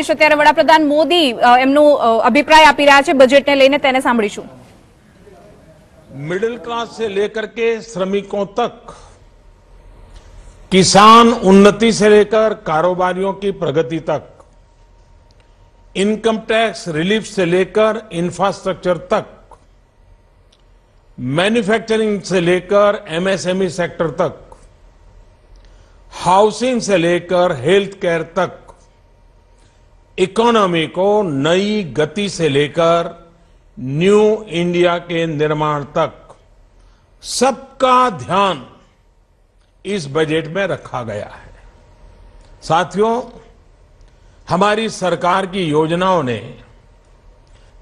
અત્યારે વડાપ્રધાન મોદી એમનો અભિપ્રાય આપી રહ્યા છે બજેટને લઈને, તેને સાંભળીશું। मिडिल क्लास से लेकर के श्रमिकों तक, किसान उन्नति से लेकर कारोबारियों की प्रगति तक, इनकम टैक्स रिलीफ से लेकर इंफ्रास्ट्रक्चर तक, मैन्युफैक्चरिंग से लेकर एमएसएमई सेक्टर तक, हाउसिंग से लेकर हेल्थ केयर तक, इकोनॉमी को नई गति से लेकर न्यू इंडिया के निर्माण तक सबका ध्यान इस बजट में रखा गया है। साथियों, हमारी सरकार की योजनाओं ने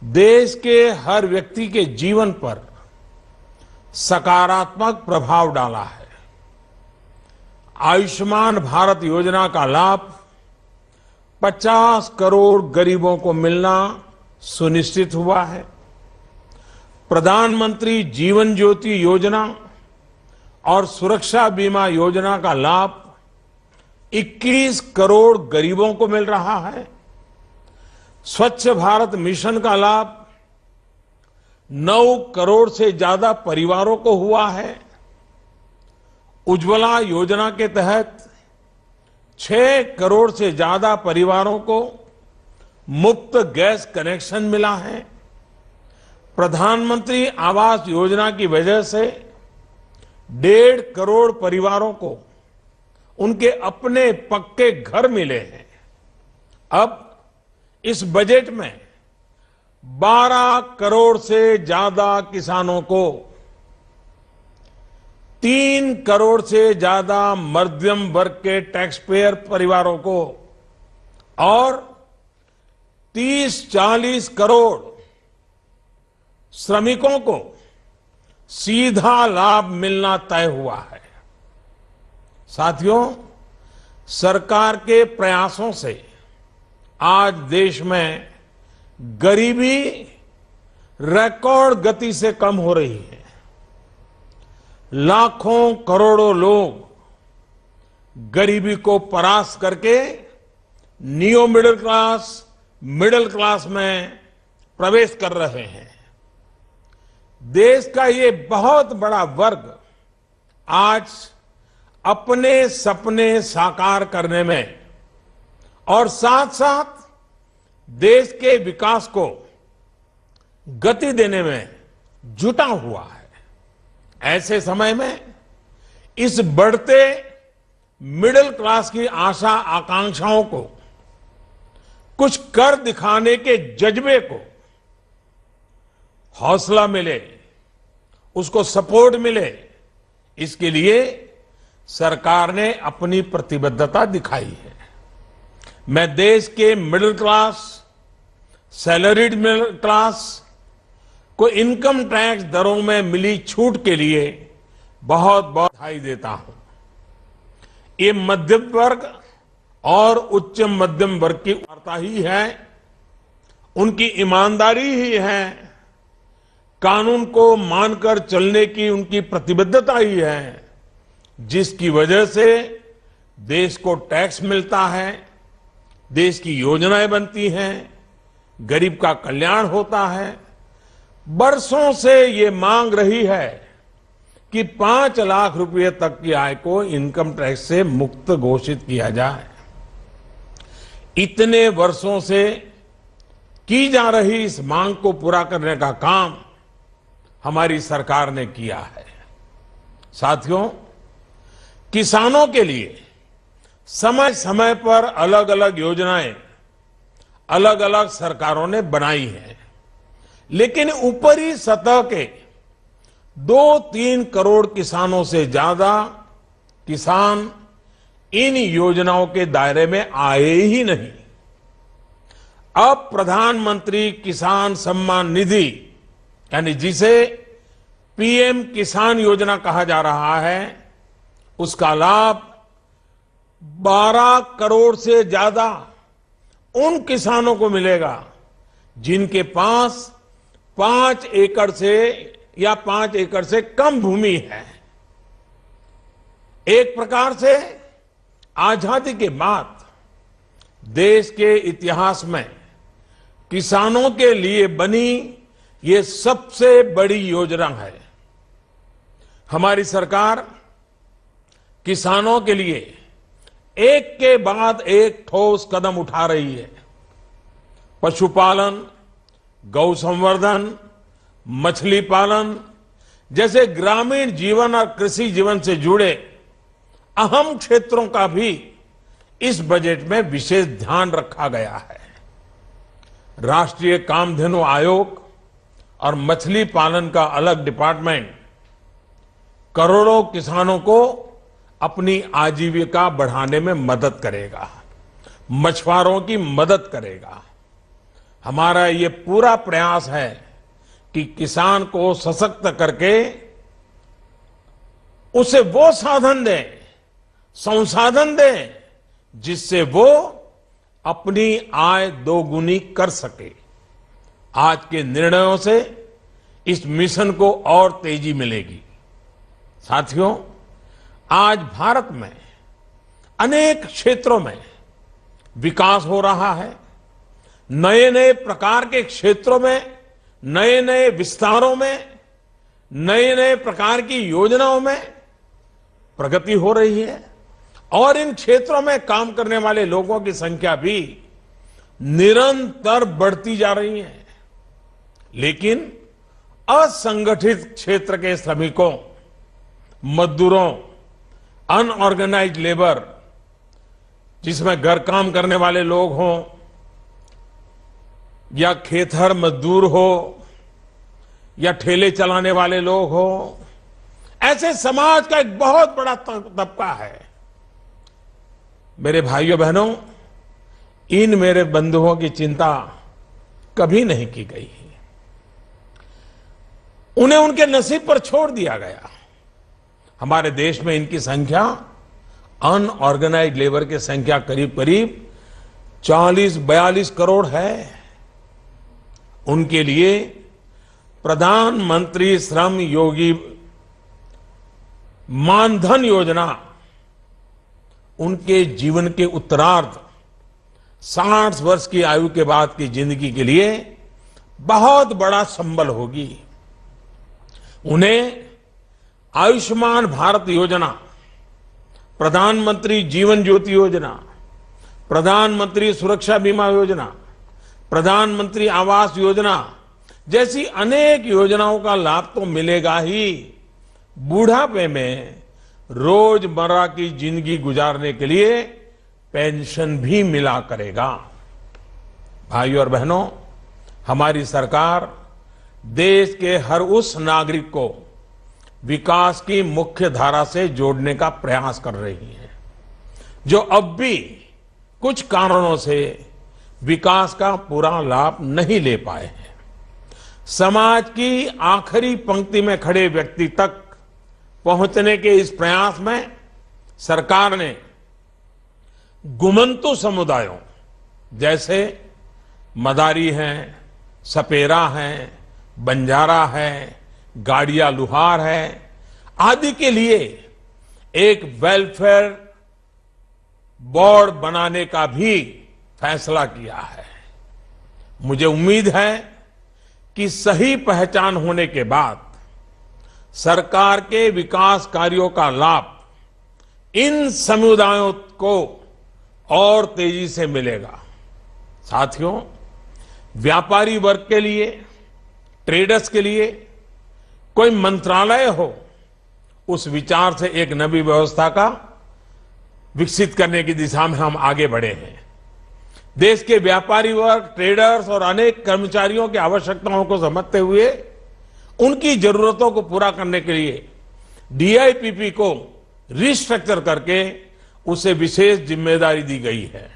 देश के हर व्यक्ति के जीवन पर सकारात्मक प्रभाव डाला है। आयुष्मान भारत योजना का लाभ 50 करोड़ गरीबों को मिलना सुनिश्चित हुआ है। प्रधानमंत्री जीवन ज्योति योजना और सुरक्षा बीमा योजना का लाभ 21 करोड़ गरीबों को मिल रहा है। स्वच्छ भारत मिशन का लाभ 9 करोड़ से ज्यादा परिवारों को हुआ है। उज्ज्वला योजना के तहत 6 करोड़ से ज्यादा परिवारों को मुफ्त गैस कनेक्शन मिला है। प्रधानमंत्री आवास योजना की वजह से 1.5 करोड़ परिवारों को उनके अपने पक्के घर मिले हैं। अब इस बजट में 12 करोड़ से ज्यादा किसानों को, 3 करोड़ से ज्यादा मध्यम वर्ग के टैक्स पेयर परिवारों को और 30-40 करोड़ श्रमिकों को सीधा लाभ मिलना तय हुआ है। साथियों, सरकार के प्रयासों से आज देश में गरीबी रिकॉर्ड गति से कम हो रही है। लाखों करोड़ों लोग गरीबी को परास्त करके नियो मिडिल क्लास में प्रवेश कर रहे हैं। देश का ये बहुत बड़ा वर्ग आज अपने सपने साकार करने में और साथ साथ देश के विकास को गति देने में जुटा हुआ है। ऐसे समय में इस बढ़ते मिडिल क्लास की आशा आकांक्षाओं को, कुछ कर दिखाने के जज्बे को हौसला मिले, उसको सपोर्ट मिले, इसके लिए सरकार ने अपनी प्रतिबद्धता दिखाई है। मैं देश के middle class, salaried middle class को इनकम टैक्स दरों में मिली छूट के लिए बहुत बहुत बधाई देता हूं। ये मध्यम वर्ग और उच्च मध्यम वर्ग की वार्ता ही है, उनकी ईमानदारी ही है, कानून को मानकर चलने की उनकी प्रतिबद्धता ही है, जिसकी वजह से देश को टैक्स मिलता है, देश की योजनाएं बनती हैं, गरीब का कल्याण होता है। बरसों से ये मांग रही है कि 5 लाख रुपए तक की आय को इनकम टैक्स से मुक्त घोषित किया जाए। इतने वर्षों से की जा रही इस मांग को पूरा करने का काम हमारी सरकार ने किया है। साथियों, किसानों के लिए समय समय पर अलग अलग योजनाएं अलग अलग सरकारों ने बनाई हैं, लेकिन ऊपरी सतह के 2-3 करोड़ किसानों से ज्यादा किसान इन योजनाओं के दायरे में आए ही नहीं। अब प्रधानमंत्री किसान सम्मान निधि, यानी जिसे पीएम किसान योजना कहा जा रहा है, उसका लाभ 12 करोड़ से ज्यादा उन किसानों को मिलेगा जिनके पास 5 एकड़ से या 5 एकड़ से कम भूमि है। एक प्रकार से आजादी के बाद देश के इतिहास में किसानों के लिए बनी ये सबसे बड़ी योजना है। हमारी सरकार किसानों के लिए एक के बाद एक ठोस कदम उठा रही है। पशुपालन, गौ संवर्धन, मछली पालन जैसे ग्रामीण जीवन और कृषि जीवन से जुड़े अहम क्षेत्रों का भी इस बजट में विशेष ध्यान रखा गया है। राष्ट्रीय कामधेनु आयोग और मछली पालन का अलग डिपार्टमेंट करोड़ों किसानों को अपनी आजीविका बढ़ाने में मदद करेगा, मछुआरों की मदद करेगा। हमारा ये पूरा प्रयास है कि किसान को सशक्त करके उसे वो साधन दें, संसाधन दें, जिससे वो अपनी आय दोगुनी कर सके। आज के निर्णयों से इस मिशन को और तेजी मिलेगी। साथियों, आज भारत में अनेक क्षेत्रों में विकास हो रहा है। नए नए प्रकार के क्षेत्रों में, नए नए विस्तारों में, नए नए प्रकार की योजनाओं में प्रगति हो रही है और इन क्षेत्रों में काम करने वाले लोगों की संख्या भी निरंतर बढ़ती जा रही है। लेकिन असंगठित क्षेत्र के श्रमिकों, मजदूरों, अनऑर्गेनाइज्ड लेबर, जिसमें घर काम करने वाले लोग हों या खेतहर मजदूर हो या ठेले चलाने वाले लोग हो, ऐसे समाज का एक बहुत बड़ा तबका है। मेरे भाइयों बहनों, इन मेरे बंधुओं की चिंता कभी नहीं की गई। उन्हें उनके नसीब पर छोड़ दिया गया। हमारे देश में इनकी संख्या, अनऑर्गेनाइज्ड लेबर की संख्या करीब करीब 40-42 करोड़ है। उनके लिए प्रधानमंत्री श्रम योगी मानधन योजना उनके जीवन के उत्तरार्ध 60 वर्ष की आयु के बाद की जिंदगी के लिए बहुत बड़ा संबल होगी। उन्हें आयुष्मान भारत योजना, प्रधानमंत्री जीवन ज्योति योजना, प्रधानमंत्री सुरक्षा बीमा योजना, प्रधानमंत्री आवास योजना जैसी अनेक योजनाओं का लाभ तो मिलेगा ही, बुढ़ापे में रोजमर्रा की जिंदगी गुजारने के लिए पेंशन भी मिला करेगा। भाइयों और बहनों, हमारी सरकार देश के हर उस नागरिक को विकास की मुख्य धारा से जोड़ने का प्रयास कर रही है जो अब भी कुछ कारणों से विकास का पूरा लाभ नहीं ले पाए हैं। समाज की आखिरी पंक्ति में खड़े व्यक्ति तक पहुंचने के इस प्रयास में सरकार ने गुमंतु समुदायों जैसे मदारी हैं, सपेरा हैं, बंजारा है, गाड़िया लुहार है आदि के लिए एक वेलफेयर बोर्ड बनाने का भी फैसला किया है। मुझे उम्मीद है कि सही पहचान होने के बाद सरकार के विकास कार्यों का लाभ इन समुदायों को और तेजी से मिलेगा। साथियों, व्यापारी वर्ग के लिए, ट्रेडर्स के लिए कोई मंत्रालय हो, उस विचार से एक नई व्यवस्था का विकसित करने की दिशा में हम आगे बढ़े हैं। देश के व्यापारी वर्ग, ट्रेडर्स और अनेक कर्मचारियों की आवश्यकताओं को समझते हुए उनकी जरूरतों को पूरा करने के लिए डीआईपीपी को रिस्ट्रक्चर करके उसे विशेष जिम्मेदारी दी गई है।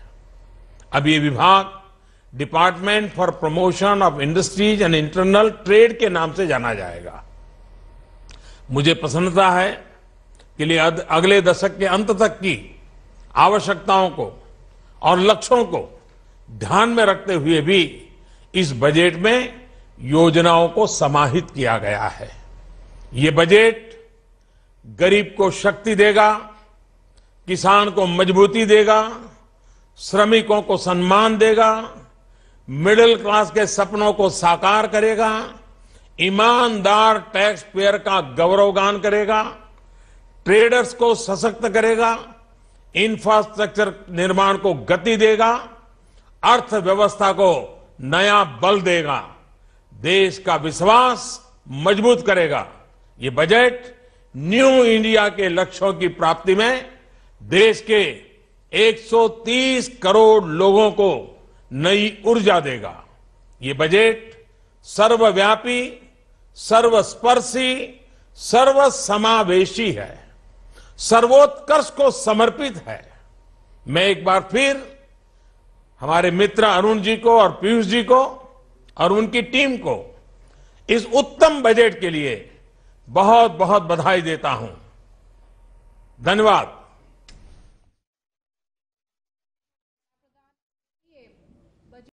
अब ये विभाग department for promotion of industries and internal trade के नाम से जाना जाएगा। मुझे प्रसन्नता है कि अगले दशक के अंत तक की आवश्यकताओं को और लक्ष्यों को ध्यान में रखते हुए भी इस बजट में योजनाओं को समाहित किया गया है। ये बजट गरीब को शक्ति देगा, किसान को मजबूती देगा, श्रमिकों को सम्मान देगा, मिडिल क्लास के सपनों को साकार करेगा, ईमानदार टैक्स पेयर का गौरवगान करेगा, ट्रेडर्स को सशक्त करेगा, इंफ्रास्ट्रक्चर निर्माण को गति देगा, अर्थव्यवस्था को नया बल देगा, देश का विश्वास मजबूत करेगा। ये बजट न्यू इंडिया के लक्ष्यों की प्राप्ति में देश के 130 करोड़ लोगों को नई ऊर्जा देगा। ये बजट सर्वव्यापी, सर्वस्पर्शी, सर्वसमावेशी है, सर्वोत्कर्ष को समर्पित है। मैं एक बार फिर हमारे मित्र अरुण जी को और पीयूष जी को और उनकी टीम को इस उत्तम बजट के लिए बहुत बहुत बधाई देता हूं। धन्यवाद।